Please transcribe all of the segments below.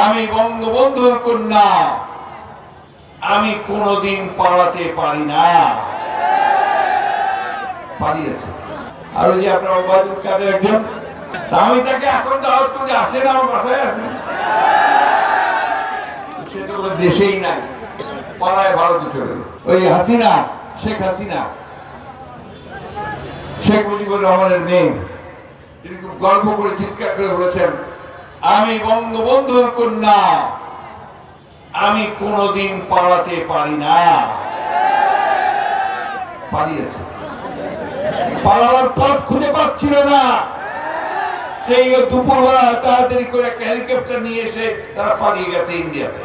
আমি বঙ্গবন্ধুর কন্যা, আমি কোনোদিন পালাতে পারি না। পালিয়েছে। আর ওই যে আপনার ওবায়দুল কাদের একজন, আমি তাকে এখন দাওয়াত করে আসেন, আমার বাসায় আসেন, সেটা হলো দেশেই নাই, পাড়ায় ভারতে চলে গেছে। ওই হাসিনা, শেখ হাসিনা, শেখ মুজিবুর রহমানের মেয়ে, তিনি খুব গর্ব করে চিৎকার করে বলেছেন, আমি বঙ্গবন্ধুর কন্যা, আমি কোনোদিন পালাতে পারি না। পালিয়েছে। পালাবার পথ খুঁজে পাচ্ছিল না, সেই দুপুরবেলা তাড়াতাড়ি করে একটা হেলিকপ্টার নিয়ে এসে তারা পালিয়ে গেছে ইন্ডিয়াতে,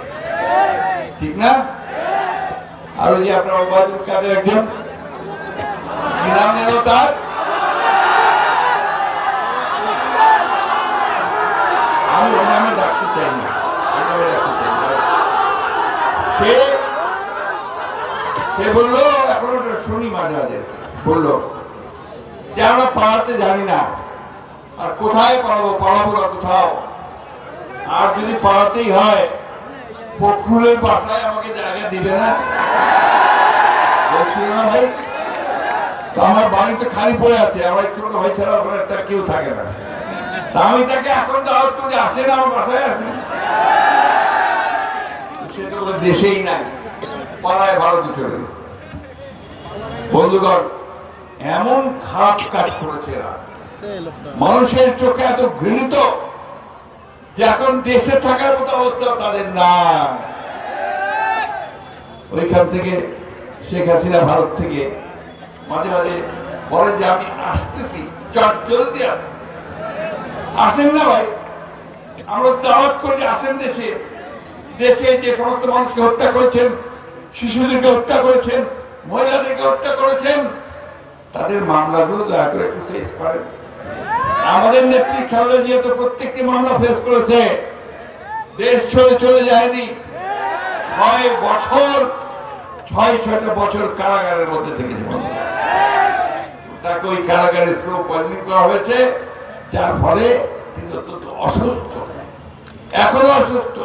ঠিক না? আর ওই যে আপনার ওবায়দুল কাদের একজন, কি নাম যেন তার, আমি ওই নামে ডাকতে চাই না, সে বললো, এখন ওটা শুনি মাঝে মাঝে, বললো যে আমরা পালাতে জানি না, আর কোথায় পালাবো, পালাবো না কোথাও, আর যদি পালাতেই হয় ফখরুলের বাসায় আমাকে জায়গা দিবে না। বলছিল না ভাই, তো আমার বাড়িতে খালি পড়ে আছে, আমার ছোট ভাই ছাড়া ওখানে তার কেউ থাকে না, তা আমি তাকে এখন দাওয়াত করে আসেন, আমার বাসায় আসেন, সেটা হলো দেশেই নাই, পাড়ায় ভারতে চলে গেছে। বন্ধুগণ, এমন খারাপ কাজ করেছে এরা, মানুষের চোখে এত ঘৃণিত যে এখন দেশে থাকার মতো অবস্থা তাদের না। ওইখান থেকে শেখ হাসিনা ভারত থেকে মাঝে মাঝে বলেন যে আমি আসতেছি, চট জলদি আসেন না ভাই, আমরা দাওয়াত করে আসেন দেশে। দেশে যে সমস্ত মানুষকে হত্যা করেছেন, শিশুদেরকে হত্যা করেছেন, মহিলাদেরকে হত্যা করেছেন, তাদের মামলাগুলো দয়া করে একটু ফেস করেন। আমাদের নেত্রী খালেদা জিয়া তো প্রত্যেকটি মামলা ফেস করেছে, দেশ ছেড়ে চলে যায়নি। 6 বছর কারাগারের মধ্যে থেকেছে। তাকে ওই কারাগারে স্লো পয়জনিং করা হয়েছে, যার ফলে তিনি অত্যন্ত অসুস্থ, এখনো অসুস্থ।